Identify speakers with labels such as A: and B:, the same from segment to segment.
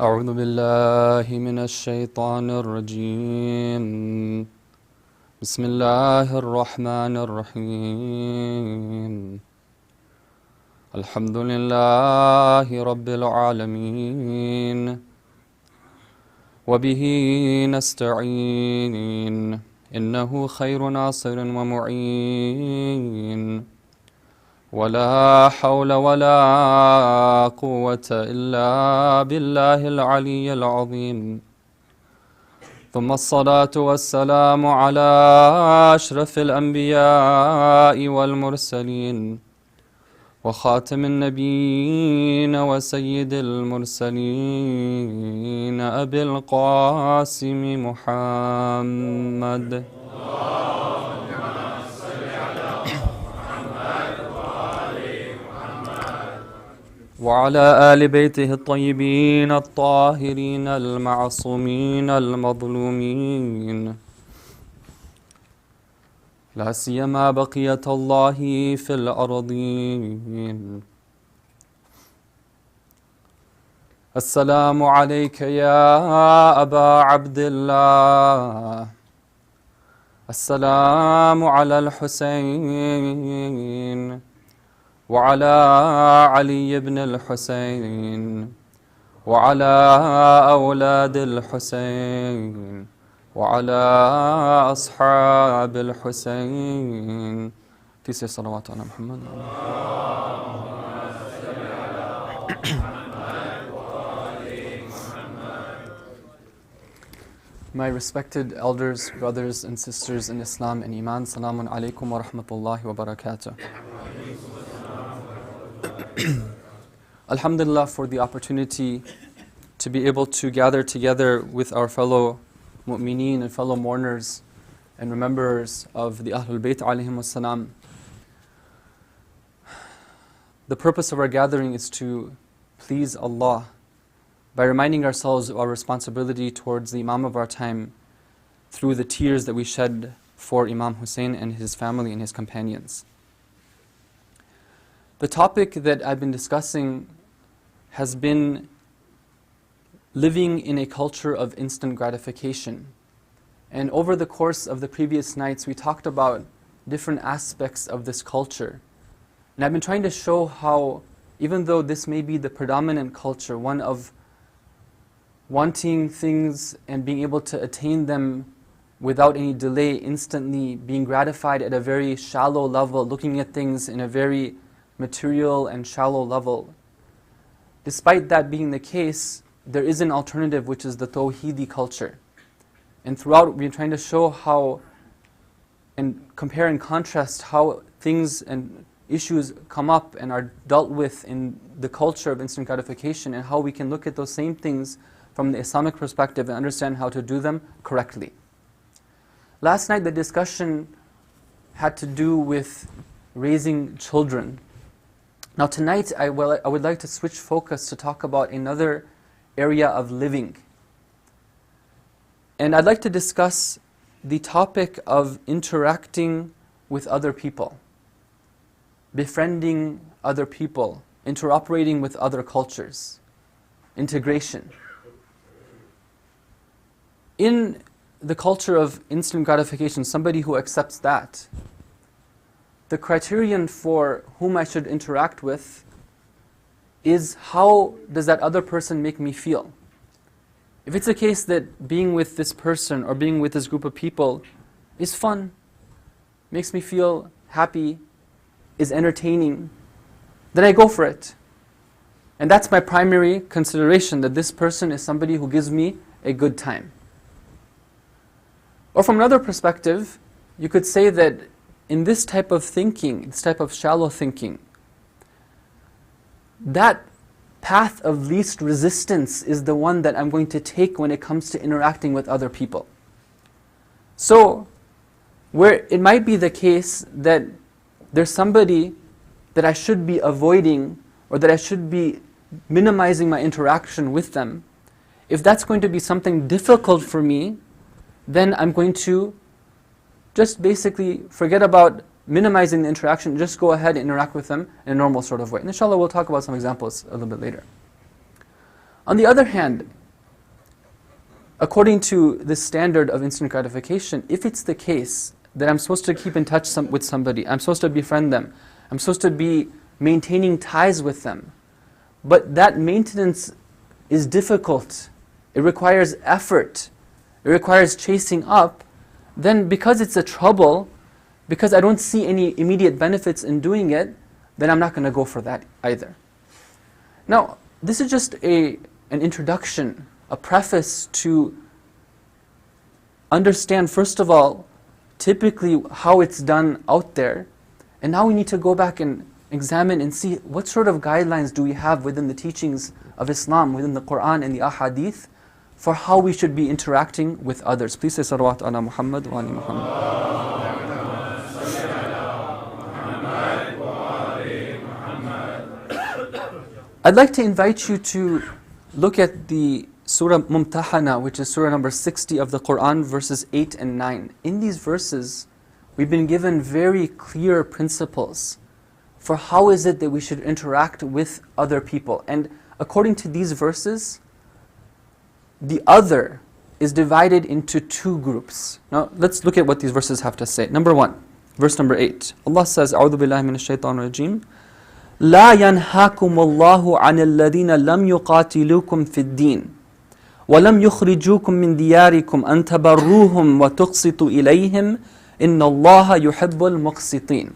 A: أعوذ بالله من الشيطان الرجيم. بسم الله الرحمن الرحيم. الحمد لله رب العالمين وبه نستعين إنه خير ناصر ومعين ولا حول ولا قوة إلا بالله العلي العظيم. ثم الصلاة والسلام على أشرف الأنبياء والمرسلين وخاتم النبيين وسيد المرسلين أبي القاسم محمد وعلى آل بيته الطيبين الطاهرين المعصومين المظلومين، لا سيما بقية الله في الأرضين. السلام عليك يا أبا عبد الله، السلام على الحسين وعلى علي بن الحسين وعلى أولاد الحسين وعلى أصحاب الحسين. تسع صلوات على محمد. My respected elders, brothers and sisters in Islam and Iman, Salamun alaikum wa rahmatullahi wa barakatuh. Alhamdulillah for the opportunity to be able to gather together with our fellow mu'mineen and fellow mourners and rememberers of the Ahlul Bayt alayhim wassalam. The purpose of our gathering is to please Allah by reminding ourselves of our responsibility towards the Imam of our time through the tears that we shed for Imam Hussein and his family and his companions. The topic that I've been discussing has been living in a culture of instant gratification. And over the course of the previous nights, we talked about different aspects of this culture. And I've been trying to show how, even though this may be the predominant culture, one of wanting things and being able to attain them without any delay, instantly being gratified at a very shallow level, looking at things in a very material and shallow level. Despite that being the case, there is an alternative, which is the Tawheedi culture. And throughout, we're trying to show how, and compare and contrast how things and issues come up and are dealt with in the culture of instant gratification, and how we can look at those same things from the Islamic perspective and understand how to do them correctly. Last night, the discussion had to do with raising children. Now tonight, I would like to switch focus to talk about another area of living. And I'd like to discuss the topic of interacting with other people, befriending other people, interoperating with other cultures, integration. In the culture of instant gratification, somebody who accepts that, the criterion for whom I should interact with is how does that other person make me feel. If it's the case that being with this person or being with this group of people is fun, makes me feel happy, is entertaining, then I go for it. And that's my primary consideration, that this person is somebody who gives me a good time. Or from another perspective, you could say that in this type of thinking, this type of shallow thinking, that path of least resistance is the one that I'm going to take when it comes to interacting with other people. So, where it might be the case that there's somebody that I should be avoiding or that I should be minimizing my interaction with them, if that's going to be something difficult for me, then I'm going to just basically forget about minimizing the interaction, just go ahead and interact with them in a normal sort of way. And inshallah we'll talk about some examples a little bit later. On the other hand, according to the standard of instant gratification, if it's the case that I'm supposed to keep in touch with somebody, I'm supposed to befriend them, I'm supposed to be maintaining ties with them, but that maintenance is difficult, it requires effort, it requires chasing up, then because it's a trouble, because I don't see any immediate benefits in doing it, then I'm not going to go for that either. Now, this is just an introduction, a preface to understand, first of all, typically how it's done out there, and now we need to go back and examine and see what sort of guidelines do we have within the teachings of Islam, within the Quran and the Ahadith, for how we should be interacting with others. Please say salawat ala Muhammad wa ali Muhammad. I'd like to invite you to look at the Surah Mumtahana, which is Surah number 60 of the Quran, verses 8 and 9. In these verses, we've been given very clear principles for how is it that we should interact with other people. And according to these verses, the other is divided into two groups. Now, let's look at what these verses have to say. Number 1, verse number 8. Allah says, أعوذ بالله من الشيطان الرجيم لا ينهاكم الله عن الذين لم يقاتلوكم في الدين ولم يخرجوكم من دياركم أن تبروهم وتقسطوا إليهم إن الله يحب المقسطين.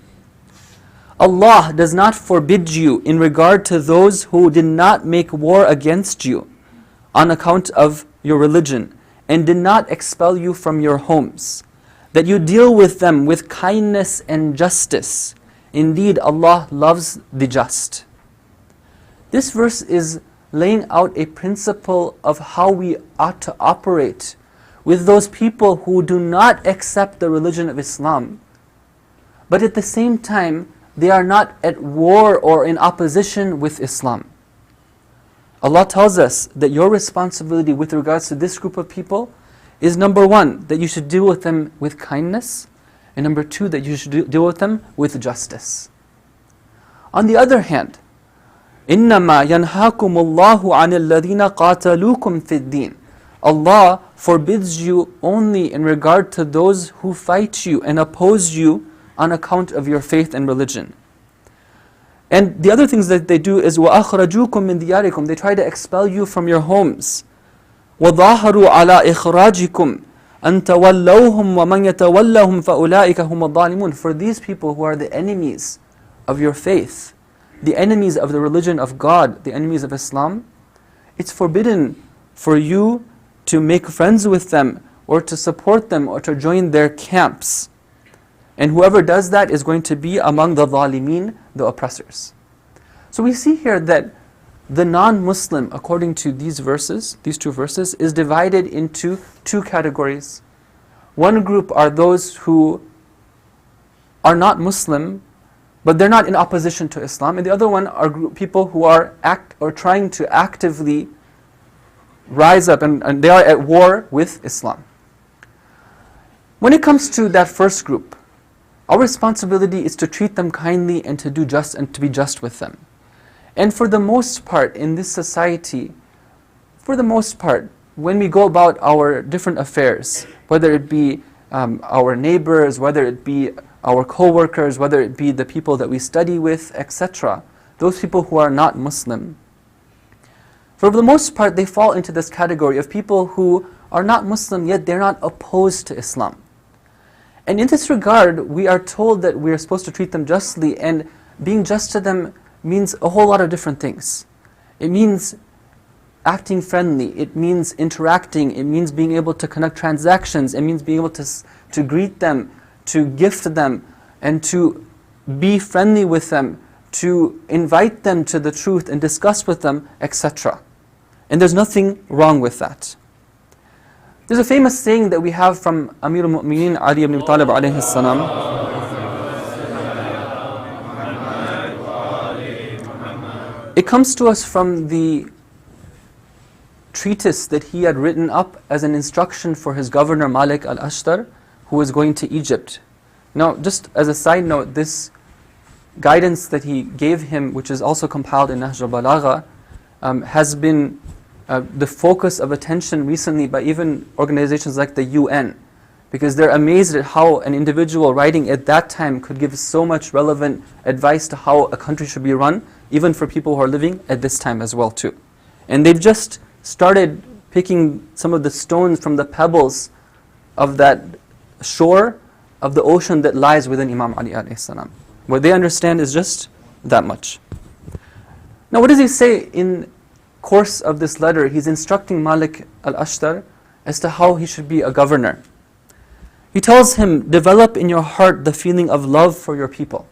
A: Allah does not forbid you in regard to those who did not make war against you on account of your religion and did not expel you from your homes, that you deal with them with kindness and justice. Indeed, Allah loves the just. This verse is laying out a principle of how we ought to operate with those people who do not accept the religion of Islam, but at the same time, they are not at war or in opposition with Islam. Allah tells us that your responsibility with regards to this group of people is number 1, that you should deal with them with kindness, and number 2, that you should deal with them with justice. On the other hand, إِنَّمَا يَنْهَاكُمُ اللَّهُ عَنِ الَّذِينَ قَاتَلُوكُمْ فِي الدِّينِ. Allah forbids you only in regard to those who fight you and oppose you on account of your faith and religion. And the other things that they do is وَأَخْرَجُوكُم مِّن دِيَارِكُمْ. They try to expel you from your homes. وَظَاهَرُوا عَلَىٰ إِخْرَاجِكُمْ أَن تَوَلَّوْهُمْ وَمَنْ يَتَوَلَّهُمْ فَأُولَٰئِكَ هُمُ الظَّالِمُونَ. For these people who are the enemies of your faith, the enemies of the religion of God, the enemies of Islam, it's forbidden for you to make friends with them or to support them or to join their camps. And whoever does that is going to be among the zalimeen, the oppressors. So we see here that the non-Muslim, according to these verses, these two verses, is divided into two categories. One group are those who are not Muslim, but they're not in opposition to Islam. And the other one are people who are trying to actively rise up and they are at war with Islam. When it comes to that first group, our responsibility is to treat them kindly and to do just and to be just with them. And for the most part in this society, for the most part, when we go about our different affairs, whether it be our neighbors, whether it be our co-workers, whether it be the people that we study with, etc., those people who are not Muslim, for the most part they fall into this category of people who are not Muslim yet they're not opposed to Islam. And in this regard, we are told that we are supposed to treat them justly, and being just to them means a whole lot of different things. It means acting friendly, it means interacting, it means being able to conduct transactions, it means being able to greet them, to gift them, and to be friendly with them, to invite them to the truth and discuss with them, etc. And there's nothing wrong with that. There's a famous saying that we have from Amir al-Mu'mineen Ali ibn Abi Talib alayhi salam. It comes to us from the treatise that he had written up as an instruction for his governor Malik al-Ashtar, who was going to Egypt. Now, just as a side note, this guidance that he gave him, which is also compiled in Nahj al-Balagha, has been the focus of attention recently by even organizations like the UN, because they're amazed at how an individual writing at that time could give so much relevant advice to how a country should be run, even for people who are living at this time as well too. And they've just started picking some of the stones from the pebbles of that shore of the ocean that lies within Imam Ali alayhi salam. What they understand is just that much. Now what does he say in course of this letter? He's instructing Malik al-Ashtar as to how he should be a governor. He tells him, develop in your heart the feeling of love for your people.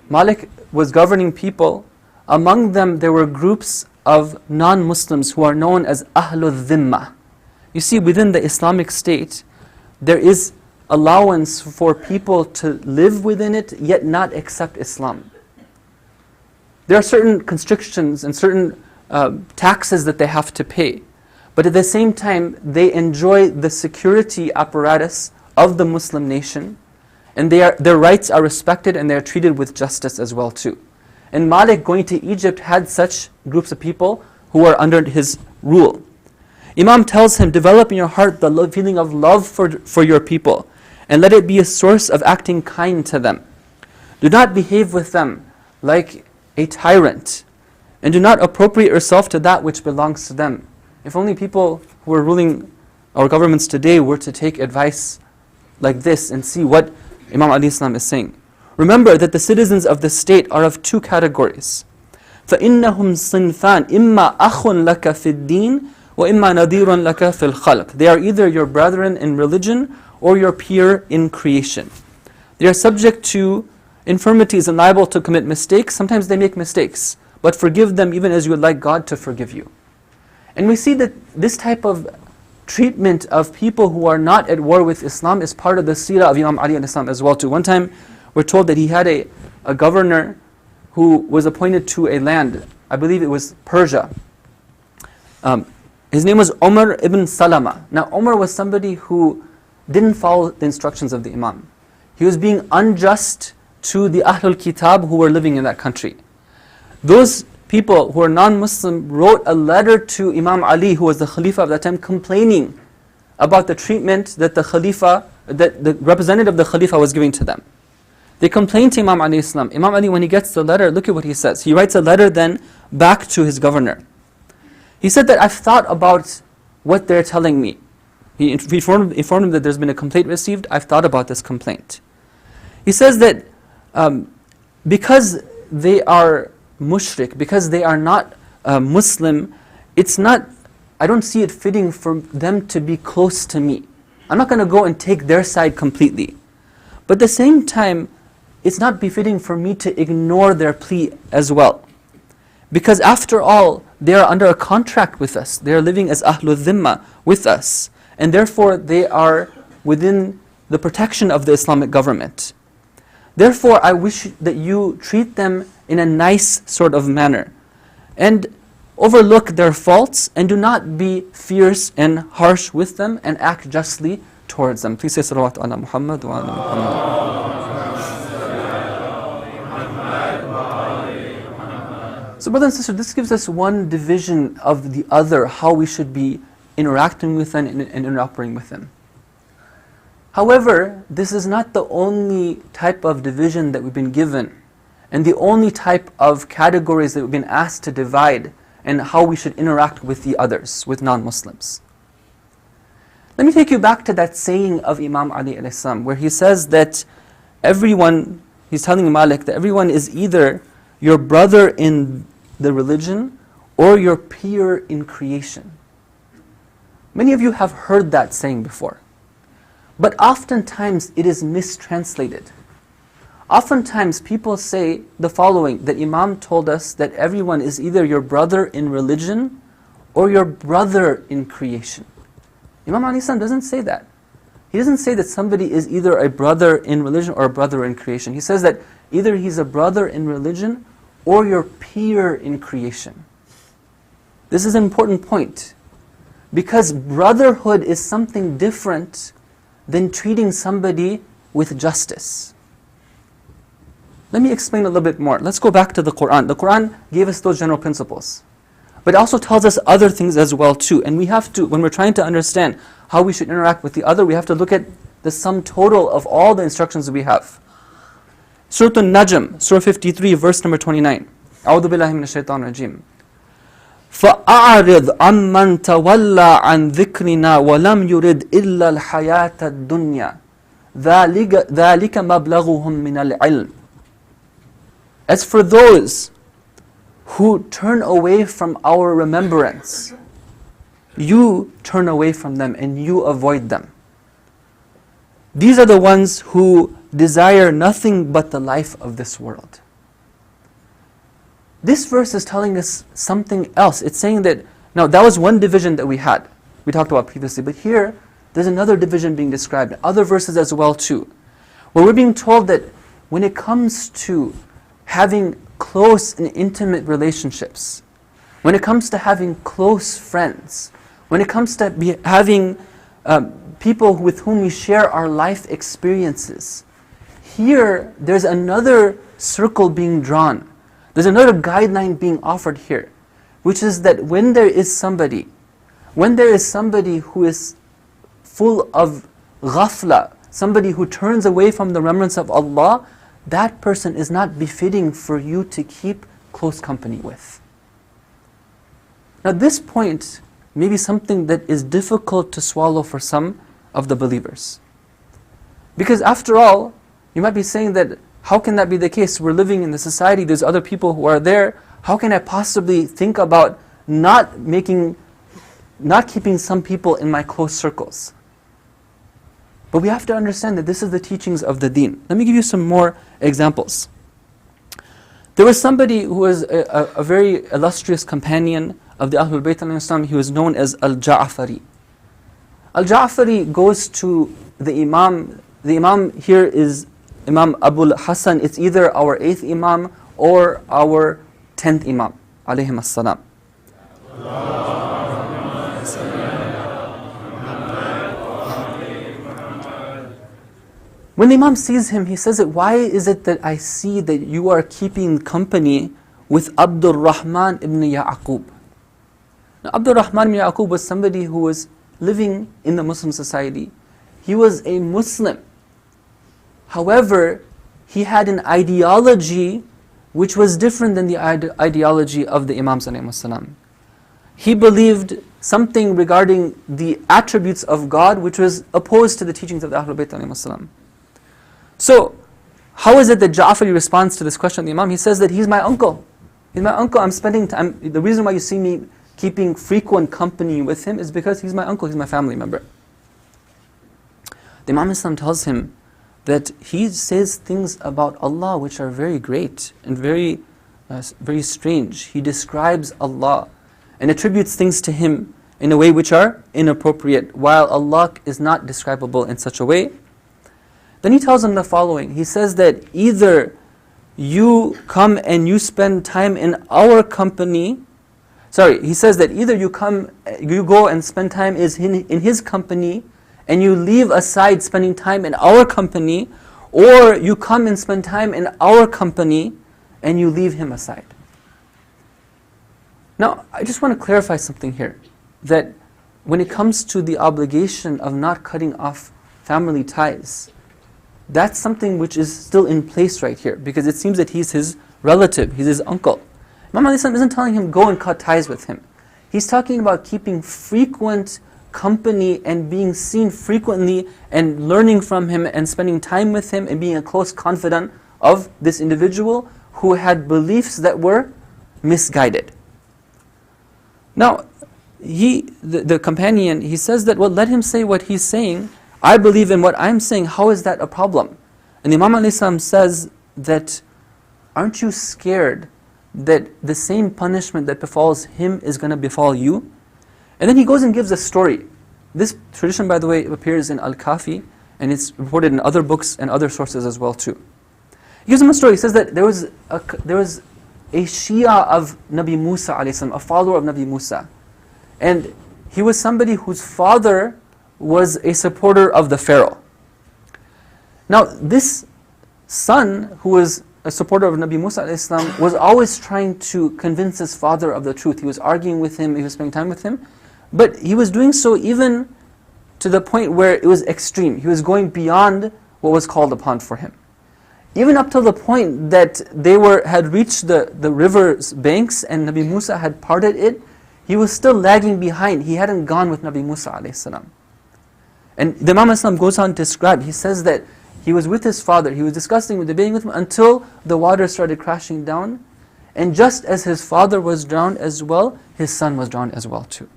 A: Malik was governing people. Among them there were groups of non-Muslims who are known as Ahlul Dhimma. You see, within the Islamic State, there is allowance for people to live within it, yet not accept Islam. There are certain constrictions and certain taxes that they have to pay. But at the same time, they enjoy the security apparatus of the Muslim nation, and their rights are respected and they are treated with justice as well too. And Malik, going to Egypt, had such groups of people who are under his rule. Imam tells him, develop in your heart the feeling of love for your people, and let it be a source of acting kind to them. Do not behave with them like a tyrant, and do not appropriate yourself to that which belongs to them. If only people who are ruling our governments today were to take advice like this and see what Imam Ali Islam is saying. Remember that the citizens of the state are of two categories. فَإِنَّهُمْ صِنْفَانِ إِمَّا أَخٌ لَكَ فِي الدِّينِ وَإِمَّا نَذِيرٌ لَكَ فِي الْخَلْقِ. They are either your brethren in religion or your peer in creation. They are subject to infirmities and liable to commit mistakes. Sometimes they make mistakes, but forgive them even as you would like God to forgive you. And we see that this type of treatment of people who are not at war with Islam is part of the seerah of Imam Ali al-Islam as well too. One time we're told that he had a governor who was appointed to a land, I believe it was Persia. His name was Umar ibn Salama. Now Umar was somebody who didn't follow the instructions of the Imam. He was being unjust to the Ahlul Kitab who were living in that country. Those people who are non-Muslim wrote a letter to Imam Ali, who was the Khalifa of that time, complaining about the treatment that the representative of the Khalifa was giving to them. They complained to Imam Ali Islam. Imam Ali, when he gets the letter, look at what he says. He writes a letter then back to his governor. He said that I've thought about what they're telling me. He informed him that there's been a complaint received. I've thought about this complaint. He says that because they are mushrik, because they are not Muslim, I don't see it fitting for them to be close to me. I'm not going to go and take their side completely. But at the same time, it's not befitting for me to ignore their plea as well. Because after all, they are under a contract with us. They are living as Ahlul Dhimma with us. And therefore, they are within the protection of the Islamic government. Therefore, I wish that you treat them in a nice sort of manner, and overlook their faults, and do not be fierce and harsh with them, and act justly towards them. Please say salawat ala Muhammad wa ala Muhammad. So brothers and sisters, this gives us one division of the other, how we should be interacting with them and interoperating with them. However, this is not the only type of division that we've been given, and the only type of categories that we've been asked to divide, and how we should interact with the others, with non-Muslims. Let me take you back to that saying of Imam Ali alayhi salam, where he says that everyone, he's telling Malik that everyone is either your brother in the religion or your peer in creation. Many of you have heard that saying before. But oftentimes it is mistranslated. Oftentimes people say the following, that Imam told us that everyone is either your brother in religion or your brother in creation. Imam Ali doesn't say that. He doesn't say that somebody is either a brother in religion or a brother in creation. He says that either he's a brother in religion or your peer in creation. This is an important point, because brotherhood is something different than treating somebody with justice. Let me explain a little bit more. Let's go back to the Quran. The Quran gave us those general principles. But it also tells us other things as well too. And we have to, when we're trying to understand how we should interact with the other, we have to look at the sum total of all the instructions that we have. Surah An-Najm, Surah 53, verse number 29. أعوذ بالله من الشيطان الرجيم. فأعرض عمن تولى عن ذكرنا ولم يرد إلا الحياة الدنيا ذلك مبلغهم من العلم. As for those who turn away from our remembrance, you turn away from them and you avoid them. These are the ones who desire nothing but the life of this world. This verse is telling us something else. It's saying that, now that was one division that we talked about previously, but here there's another division being described, other verses as well too, where we're being told that when it comes to having close and intimate relationships, when it comes to having close friends, when it comes to having people with whom we share our life experiences, here there's another circle being drawn. There's another guideline being offered here, which is that when there is somebody who is full of ghafla, somebody who turns away from the remembrance of Allah, that person is not befitting for you to keep close company with. Now this point may be something that is difficult to swallow for some of the believers. Because after all, you might be saying that, how can that be the case? We're living in the society, there's other people who are there. How can I possibly think about not keeping some people in my close circles? But we have to understand that this is the teachings of the deen. Let me give you some more examples. There was somebody who was a very illustrious companion of the Ahlul Bayt al-Islam. He was known as Al-Ja'fari. Al-Ja'fari goes to the Imam. The Imam here is Imam Abul Hasan. It's either our 8th Imam or our 10th Imam, alayhim as-salam. When the Imam sees him, he says, why is it that I see that you are keeping company with Abdul Rahman ibn Ya'qub? Now, Abdul Rahman ibn Ya'qub was somebody who was living in the Muslim society. He was a Muslim. However, he had an ideology which was different than the ideology of the Imams ﷺ. He believed something regarding the attributes of God which was opposed to the teachings of the Ahlul Bayt ﷺ. So, how is it that Ja'fari responds to this question of the Imam? He says that he's my uncle. He's my uncle, I'm spending time. The reason why you see me keeping frequent company with him is because he's my uncle, he's my family member. The Imam Islam tells him that he says things about Allah which are very great and very strange. He describes Allah and attributes things to Him in a way which are inappropriate, while Allah is not describable in such a way. Then he tells him the following. He says that either you come and you spend time in our company. He says that either you go and spend time in his company, and you leave aside spending time in our company, or you come and spend time in our company and you leave him aside. Now, I just want to clarify something here, that when it comes to the obligation of not cutting off family ties, that's something which is still in place right here, because it seems that he's his relative, he's his uncle. Imam al-Islam isn't telling him go and cut ties with him. He's talking about keeping frequent company and being seen frequently and learning from him and spending time with him and being a close confidant of this individual who had beliefs that were misguided. Now, the companion, he says that, well, let him say what he's saying. I believe in what I'm saying. How is that a problem? And Imam al-Islam says that, aren't you scared that the same punishment that befalls him is going to befall you? And then he goes and gives a story. This tradition, by the way, appears in Al-Kafi, and it's reported in other books and other sources as well too. He gives him a story. He says that there was a Shia of Nabi Musa a.s., a follower of Nabi Musa. And he was somebody whose father was a supporter of the Pharaoh. Now, this son, who was a supporter of Nabi Musa alayhi salam, was always trying to convince his father of the truth. He was arguing with him, he was spending time with him, but he was doing so even to the point where it was extreme. He was going beyond what was called upon for him. Even up to the point that they had reached the river's banks and Nabi Musa had parted it, he was still lagging behind. He hadn't gone with Nabi Musa alayhi salam. And the Imam Islam goes on to describe, he says that he was with his father, he was discussing, debating with him until the water started crashing down. And just as his father was drowned as well, his son was drowned as well too.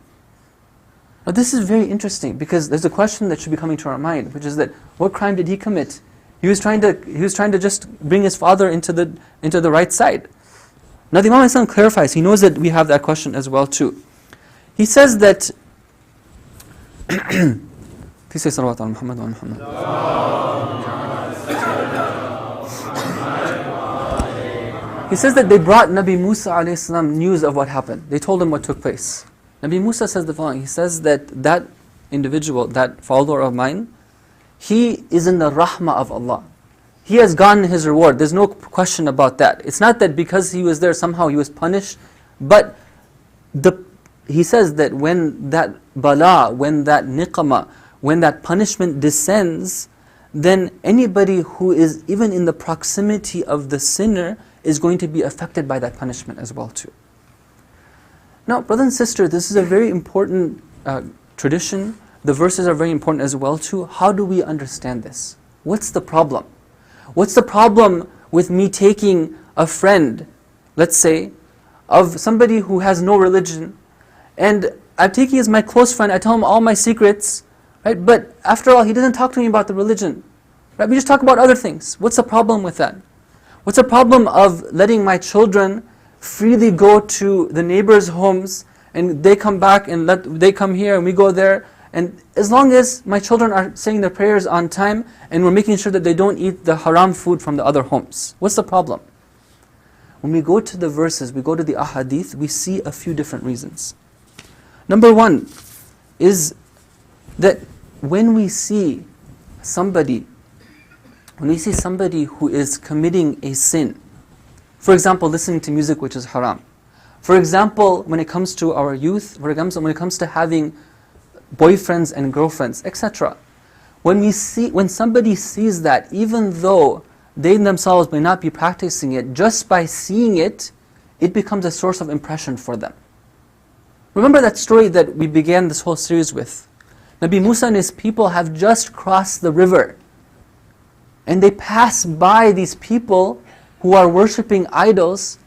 A: Now this is very interesting because there's a question that should be coming to our mind, which is that what crime did he commit? He was trying to just bring his father into the right side. Now the Imam Islam clarifies, he knows that we have that question as well too. He says that please say salawat ala Muhammad wa Muhammad. He says that they brought Nabi Musa alayhi salam news of what happened. They told him what took place. Nabi Musa says the following, he says that individual, that follower of mine, he is in the rahmah of Allah. He has gotten his reward. There's no question about that. It's not that because he was there somehow he was punished, but he says that when that bala, when that niqamah, when that punishment descends, then anybody who is even in the proximity of the sinner is going to be affected by that punishment as well too. Now, brothers and sisters, this is a very important tradition. The verses are very important as well too. How do we understand this? What's the problem? What's the problem with me taking a friend, let's say, of somebody who has no religion, and I'm taking as my close friend, I tell him all my secrets, right? But after all, he doesn't talk to me about the religion. Right? We just talk about other things. What's the problem with that? What's the problem of letting my children freely go to the neighbors' homes and they come back and they come here and we go there, and as long as my children are saying their prayers on time and we're making sure that they don't eat the haram food from the other homes. What's the problem? When we go to the verses, we go to the ahadith, we see a few different reasons. Number one is that when we see somebody who is committing a sin, for example, listening to music which is haram, for example, when it comes to our youth, for example, when it comes to having boyfriends and girlfriends, etc. When somebody sees that, even though they themselves may not be practicing it, just by seeing it, it becomes a source of impression for them. Remember that story that we began this whole series with. Nabi Musa and his people have just crossed the river, and they pass by these people who are worshipping idols.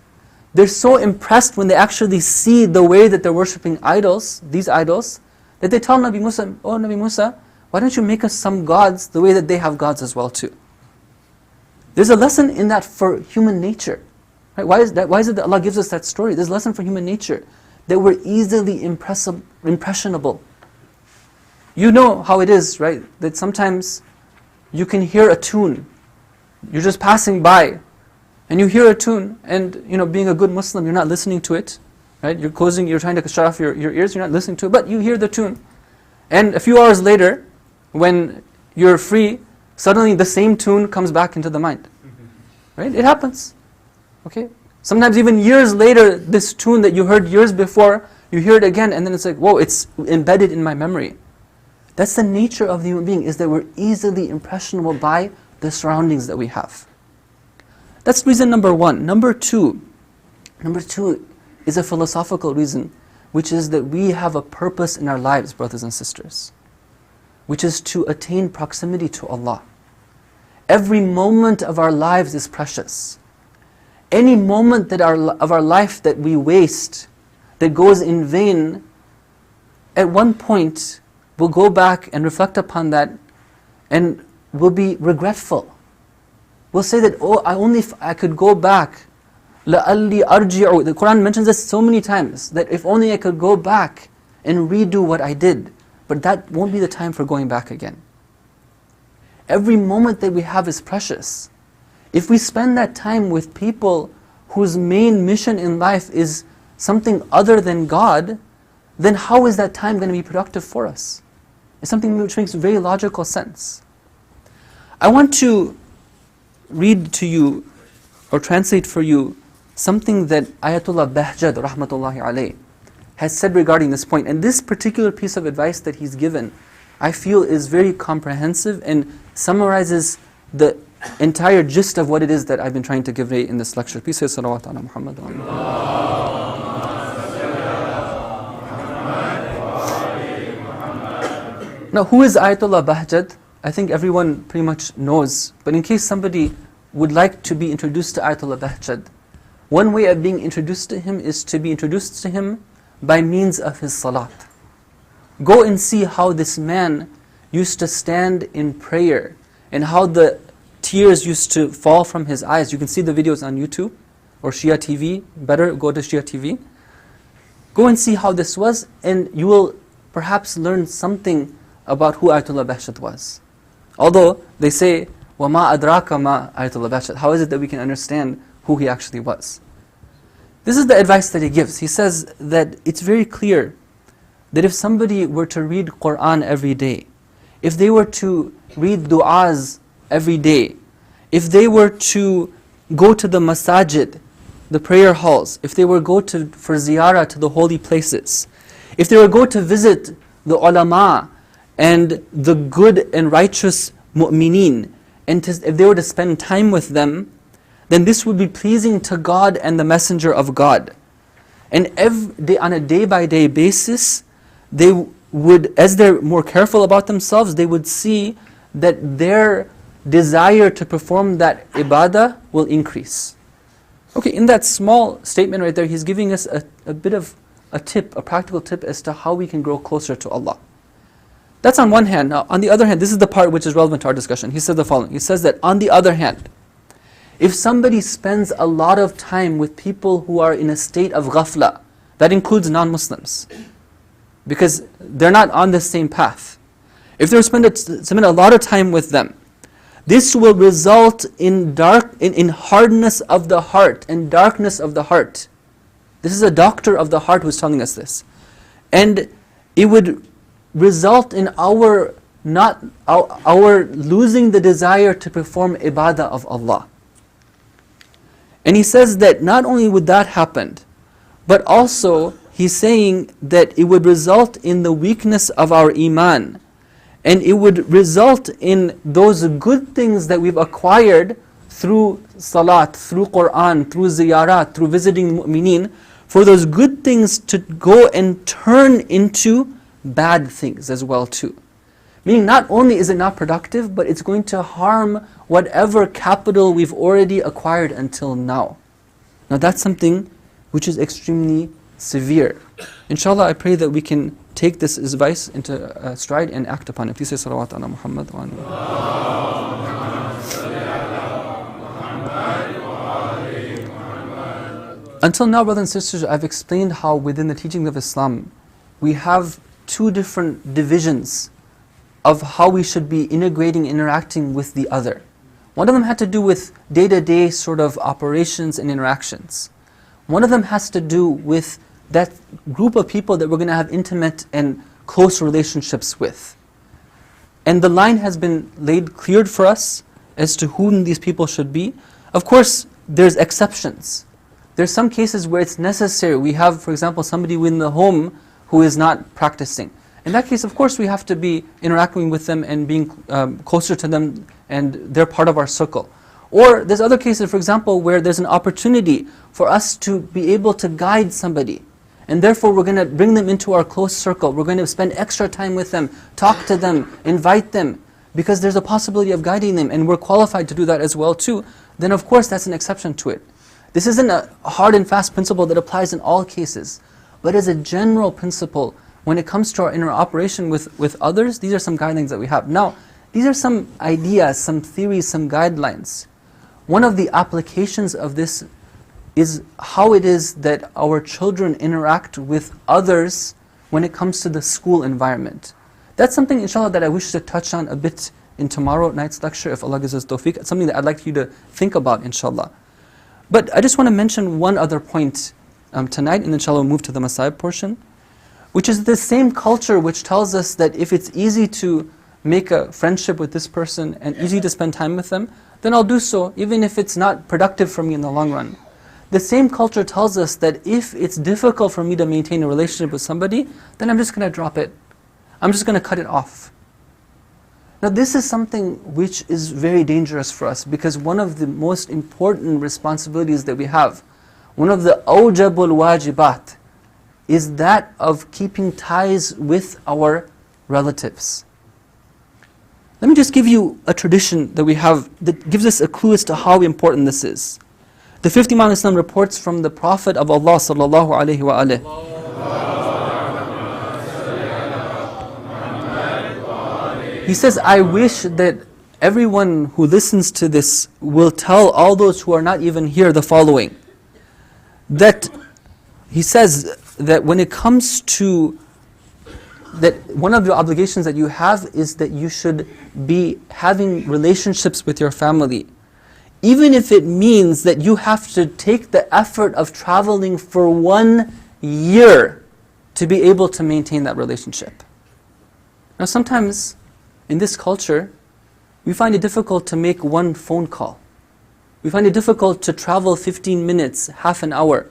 A: They're so impressed when they actually see the way that they're worshipping idols, these idols, that they tell Nabi Musa, "Oh Nabi Musa, why don't you make us some gods the way that they have gods as well too?" There's a lesson in that for human nature. Right? Why is it that Allah gives us that story? There's a lesson for human nature, that we're easily impressionable. You know how it is, right? That sometimes you can hear a tune. You're just passing by, and you hear a tune, and being a good Muslim, you're not listening to it. Right? You're trying to shut off your ears, you're not listening to it, but you hear the tune. And a few hours later, when you're free, suddenly the same tune comes back into the mind. Right? It happens. Okay? Sometimes even years later, this tune that you heard years before, you hear it again, and then it's like, whoa, it's embedded in my memory. That's the nature of the human being, is that we're easily impressionable by the surroundings that we have. That's reason number one. Number two is a philosophical reason, which is that we have a purpose in our lives, brothers and sisters, which is to attain proximity to Allah. Every moment of our lives is precious. Any moment of our life that we waste, that goes in vain, at one point we'll go back and reflect upon that, and we'll be regretful. We'll say that, oh, I could go back. لَأَلِّي أَرْجِعُ. The Quran mentions this so many times, that if only I could go back and redo what I did. But that won't be the time for going back again. Every moment that we have is precious. If we spend that time with people whose main mission in life is something other than God, then how is that time going to be productive for us? It's something which makes very logical sense. I want to read to you or translate for you something that Ayatollah Bahjat rahmatullahi alayh has said regarding this point. And this particular piece of advice that he's given, I feel is very comprehensive and summarizes the entire gist of what it is that I've been trying to convey in this lecture. Peace and salawat ala Muhammad. Now, who is Ayatollah Bahjat? I think everyone pretty much knows, but in case somebody would like to be introduced to Ayatollah Bahjat, one way of being introduced to him is to be introduced to him by means of his salat. Go and see how this man used to stand in prayer and how the tears used to fall from his eyes. You can see the videos on YouTube or Shia TV. Better go to Shia TV. Go and see how this was, and you will perhaps learn something about who Ayatollah Bahjat was. Although they say, وَمَا أَدْرَاكَ مَا Ayatollah Bahjat. How is it that we can understand who he actually was? This is the advice that he gives. He says that it's very clear that if somebody were to read Qur'an every day, if they were to read du'as every day, if they were to go to the masajid, the prayer halls, if they were go to for ziyarah to the holy places, if they were go to visit the ulama and the good and righteous mu'mineen, and if they were to spend time with them, then this would be pleasing to God and the Messenger of God. And every day, on a day-by-day basis, they would, as they're more careful about themselves, they would see that their desire to perform that ibadah will increase. Okay, in that small statement right there, he's giving us a bit of a tip, a practical tip as to how we can grow closer to Allah. That's on one hand. Now, on the other hand, this is the part which is relevant to our discussion. He said the following. He says that on the other hand, if somebody spends a lot of time with people who are in a state of ghafla, that includes non-Muslims, because they're not on the same path. If they spend a lot of time with them, this will result in hardness of the heart and darkness of the heart. This is a doctor of the heart who's telling us this. And it would result in our losing the desire to perform ibadah of Allah. And he says that not only would that happen, but also he's saying that it would result in the weakness of our iman. And it would result in those good things that we've acquired through salat, through Qur'an, through ziyarat, through visiting mu'mineen, for those good things to go and turn into bad things as well too. Meaning not only is it not productive, but it's going to harm whatever capital we've already acquired until now. Now that's something which is extremely severe. Inshallah, I pray that we can take this advice into stride and act upon it. Please say salawat ala Muhammad wa Until now, brothers and sisters, I've explained how within the teaching of Islam, we have two different divisions of how we should be integrating, interacting with the other. One of them had to do with day-to-day sort of operations and interactions. One of them has to do with that group of people that we're going to have intimate and close relationships with. And the line has been cleared for us as to whom these people should be. Of course, there's exceptions. There's some cases where it's necessary. We have, for example, somebody within the home who is not practicing. In that case, of course, we have to be interacting with them and being closer to them, and they're part of our circle. Or there's other cases, for example, where there's an opportunity for us to be able to guide somebody. And therefore, we're going to bring them into our close circle. We're going to spend extra time with them, talk to them, invite them, because there's a possibility of guiding them, and we're qualified to do that as well too. Then of course, that's an exception to it. This isn't a hard and fast principle that applies in all cases. But as a general principle, when it comes to our interoperation with others, these are some guidelines that we have. Now, these are some ideas, some theories, some guidelines. One of the applications of this is how it is that our children interact with others when it comes to the school environment. That's something, inshallah, that I wish to touch on a bit in tomorrow night's lecture, if Allah gives us tawfiq. It's something that I'd like you to think about, inshallah. But I just want to mention one other point tonight, and inshallah we'll move to the Masa'ib portion, which is the same culture which tells us that if it's easy to make a friendship with this person and easy to spend time with them, then I'll do so, even if it's not productive for me in the long run. The same culture tells us that if it's difficult for me to maintain a relationship with somebody, then I'm just going to drop it. I'm just going to cut it off. Now this is something which is very dangerous for us, because one of the most important responsibilities that we have, one of the awjabul wajibat, is that of keeping ties with our relatives. Let me just give you a tradition that we have that gives us a clue as to how important this is. The 50th Imam Islam reports from the Prophet of Allah sallallahu alaihi wasallam. He says, I wish that everyone who listens to this will tell all those who are not even here the following. That he says that when it comes to that, one of the obligations that you have is that you should be having relationships with your family, even if it means that you have to take the effort of traveling for 1 year to be able to maintain that relationship. Now sometimes in this culture, we find it difficult to make one phone call. We find it difficult to travel 15 minutes, half an hour,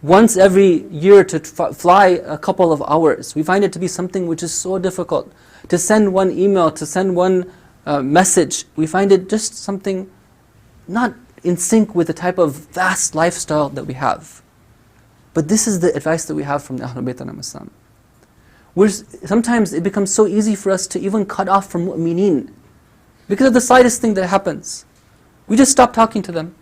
A: once every year to fly a couple of hours. We find it to be something which is so difficult. To send one email, to send one message, we find it just something not in sync with the type of vast lifestyle that we have. But this is the advice that we have from the Ahlul Bayt alayhim as-salam. Sometimes it becomes so easy for us to even cut off from mu'mineen because of the slightest thing that happens. We just stop talking to them.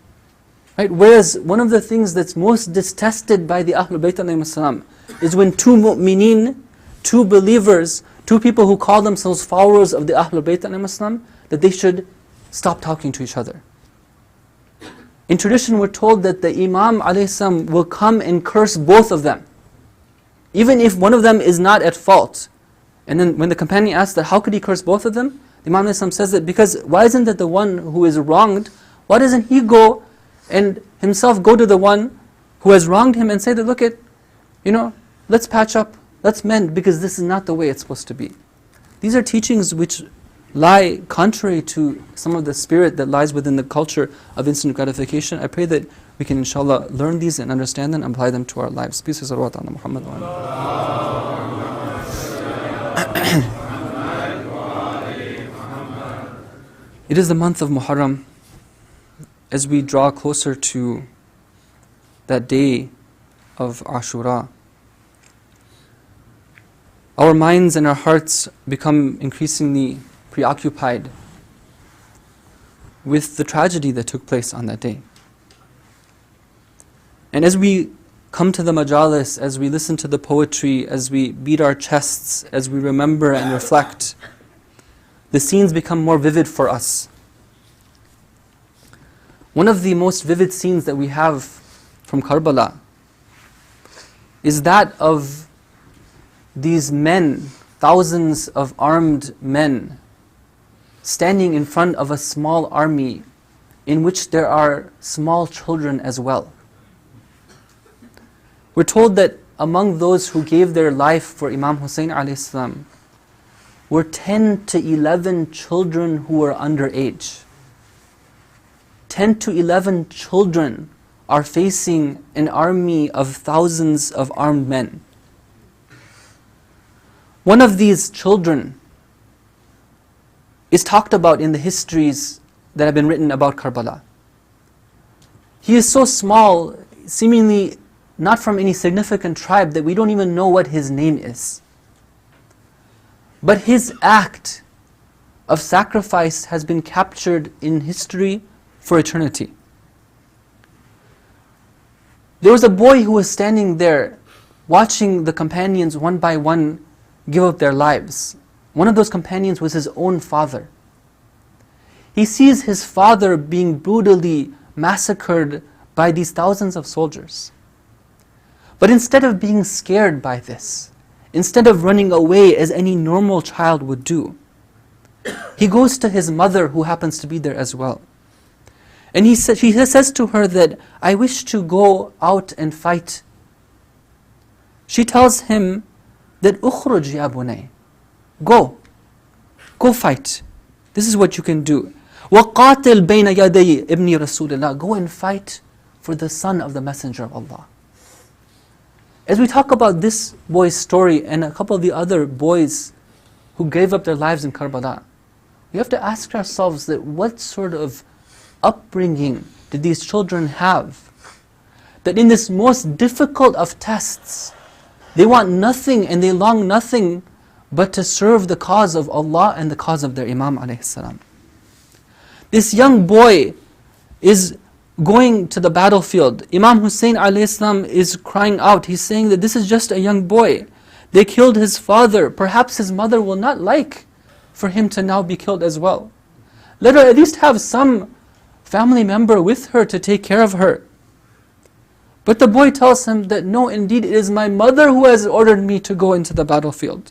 A: Right? Whereas one of the things that's most detested by the Ahlul Bayt alayhim as-salam is when two mu'mineen, two believers, two people who call themselves followers of the Ahlul Bayt alayhim as-salam, that they should stop talking to each other. In tradition we're told that the Imam alayhi salam will come and curse both of them, even if one of them is not at fault. And then when the companion asks that how could he curse both of them, the Imam alayhi salam says that because why isn't that the one who is wronged, why doesn't he go and himself go to the one who has wronged him and say that, look it, let's patch up, let's mend, because this is not the way it's supposed to be. These are teachings which lie contrary to some of the spirit that lies within the culture of instant gratification. I pray that we can inshallah learn these and understand them and apply them to our lives. Peace and salawat ala Muhammad wa ala. It is the month of Muharram. As we draw closer to that day of Ashura, our minds and our hearts become increasingly preoccupied with the tragedy that took place on that day. And as we come to the majalis, as we listen to the poetry, as we beat our chests, as we remember and reflect, the scenes become more vivid for us. One of the most vivid scenes that we have from Karbala is that of these men, thousands of armed men, standing in front of a small army in which there are small children as well. We're told that among those who gave their life for Imam Hussein alayhi salam were 10 to 11 children who were underage. 10 to 11 children are facing an army of thousands of armed men. One of these children is talked about in the histories that have been written about Karbala. He is so small, seemingly not from any significant tribe, that we don't even know what his name is. But his act of sacrifice has been captured in history for eternity. There was a boy who was standing there watching the companions one by one give up their lives. One of those companions was his own father. He sees his father being brutally massacred by these thousands of soldiers. But instead of being scared by this, instead of running away as any normal child would do, he goes to his mother, who happens to be there as well. And he says to her that, I wish to go out and fight. She tells him that, Ukhruj ya bunay, go Go fight. This is what you can do. وَقَاتِلْ بَيْنَ يَدَيْ إِبْنِ رَسُولِ اللَّهِ. Go and fight for the son of the Messenger of Allah. As we talk about this boy's story and a couple of the other boys who gave up their lives in Karbala, we have to ask ourselves that what sort of upbringing did these children have? That in this most difficult of tests, they want nothing and they long nothing but to serve the cause of Allah and the cause of their Imam alayhi salam. This young boy is going to the battlefield. Imam Hussein alayhi salam is crying out. He's saying that this is just a young boy. They killed his father. Perhaps his mother will not like for him to now be killed as well. Let her at least have some family member with her to take care of her. But the boy tells him that no, indeed it is my mother who has ordered me to go into the battlefield.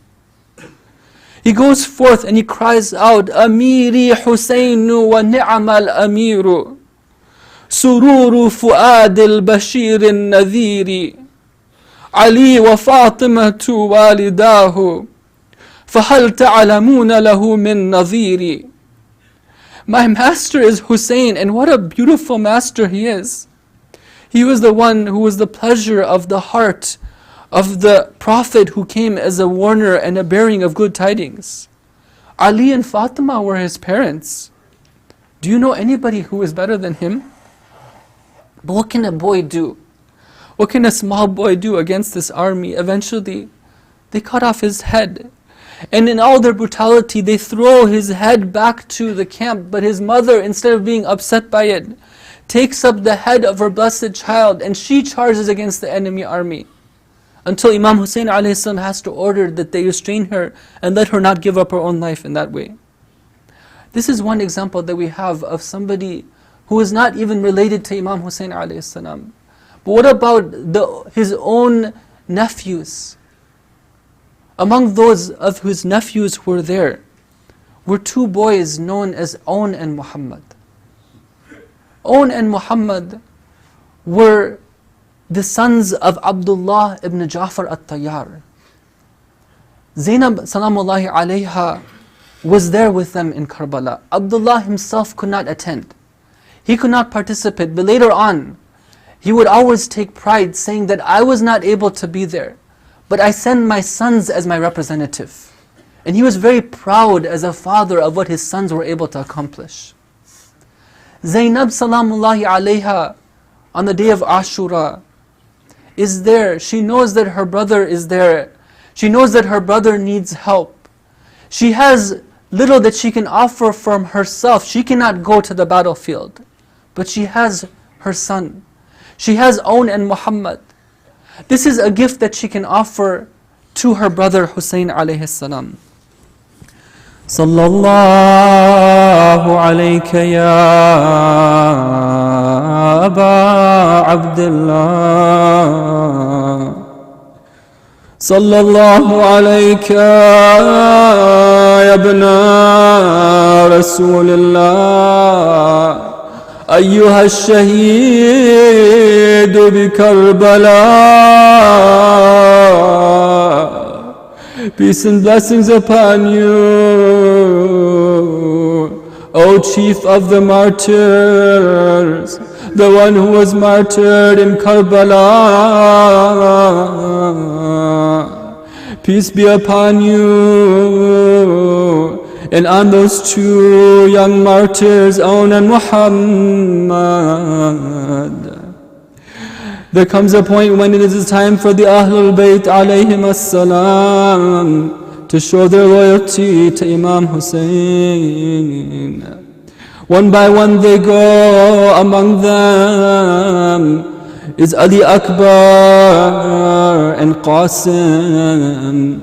A: He goes forth and he cries out, Amiri Husaynu wa ni'amal amiru, sururu fu'ad al-bashir al-nadhiri, Ali wa Fatimatu walidahu, fahal ta'alamuna lahu min nadhiri. My master is Hussein, and what a beautiful master he is. He was the one who was the pleasure of the heart of the Prophet who came as a warner and a bearing of good tidings. Ali and Fatima were his parents. Do you know anybody who is better than him? But what can a boy do? What can a small boy do against this army? Eventually, they cut off his head. And in all their brutality, they throw his head back to the camp. But his mother, instead of being upset by it, takes up the head of her blessed child and she charges against the enemy army. Until Imam Hussein alayhi salam has to order that they restrain her and let her not give up her own life in that way. This is one example that we have of somebody who is not even related to Imam Hussein alayhi salam. But what about his own nephews? Among those of whose nephews who were there were two boys known as Awn and Muhammad. Awn and Muhammad were the sons of Abdullah ibn Ja'far at-Tayyar. Zainab salamullahi alayha was there with them in Karbala. Abdullah himself could not attend. He could not participate, but later on, he would always take pride saying that I was not able to be there, but I send my sons as my representative. And he was very proud as a father of what his sons were able to accomplish. Zainab salamullahi alayha on the day of Ashura is there. She knows that her brother is there. She knows that her brother needs help. She has little that she can offer from herself. She cannot go to the battlefield, but she has her son. She has Awn and Muhammad. This is a gift that she can offer to her brother Hussein alayhi salam. Sallallahu alayka ya Aba Abdullah. Sallallahu alayka ya ibna Rasulullah. أيها الشهيد بكربلاء. Peace and blessings upon you, O chief of the martyrs, the one who was martyred in Karbala. Peace be upon you and on those two young martyrs, Awn and Muhammad. There comes a point when it is time for the Ahlul Bayt alayhim as-salam to show their loyalty to Imam Hussein. One by one they go. Among them is Ali Akbar and Qasim.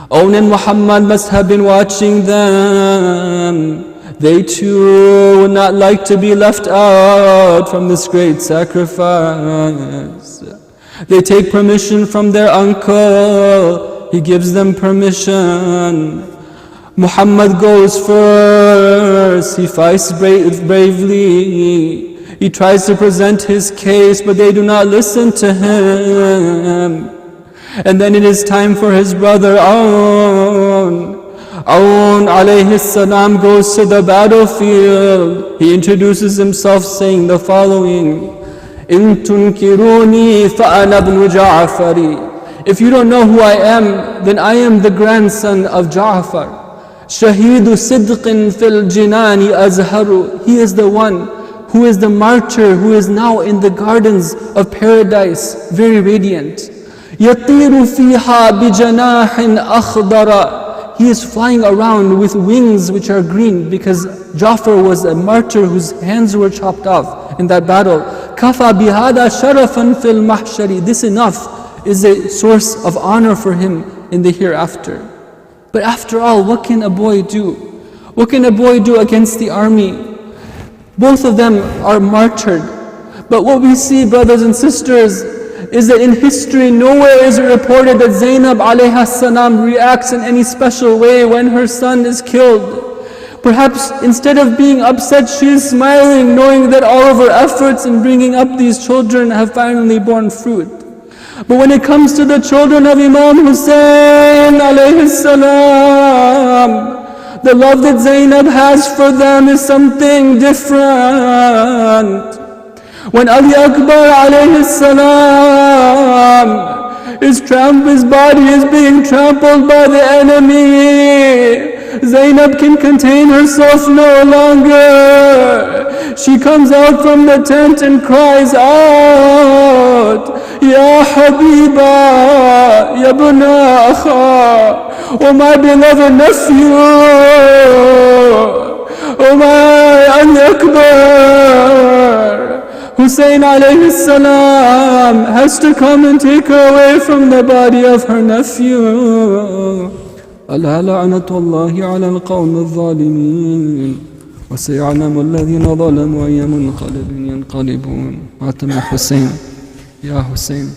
A: Awn and Muhammad must have been watching them. They too would not like to be left out from this great sacrifice. They take permission from their uncle. He gives them permission. Muhammad goes first. He fights bravely. He tries to present his case, but they do not listen to him. And then it is time for his brother Awn.
B: Aoun alayhi salam goes to the battlefield. He introduces himself saying the following: In tunkiruni fa'ana ibn Ja'fari. If you don't know who I am, then I am the grandson of Ja'far. Shaheedu sidqin fil jinani azharu. He is the one who is the martyr, who is now in the gardens of paradise, very radiant. Yatiru fiha bijanahin akhdara. He is flying around with wings which are green, because Ja'far was a martyr whose hands were chopped off in that battle. Kafa bihada sharafan fil mahshari. This enough is a source of honor for him in the hereafter. But after all, what can a boy do? What can a boy do against the army? Both of them are martyred. But what we see, brothers and sisters, is that in history nowhere is it reported that Zainab alayha salam reacts in any special way when her son is killed. Perhaps instead of being upset, she is smiling, knowing that all of her efforts in bringing up these children have finally borne fruit. But when it comes to the children of Imam Hussein alayhi salam, the love that Zainab has for them is something different. When Ali Akbar alayhi salam, his body is being trampled by the enemy, Zainab can contain herself no longer. She comes out from the tent and cries out, Ya Habiba, Ya Buna Akha, oh my beloved nephew, oh my Ali Akbar. Hussein alayhi salam has to come and take her away from the body of her nephew. ألا لعنة الله على القوم الظالمين وسيعلم الذين ظلموا أي منقلب ينقلبون. ماتم حسين يا حسين.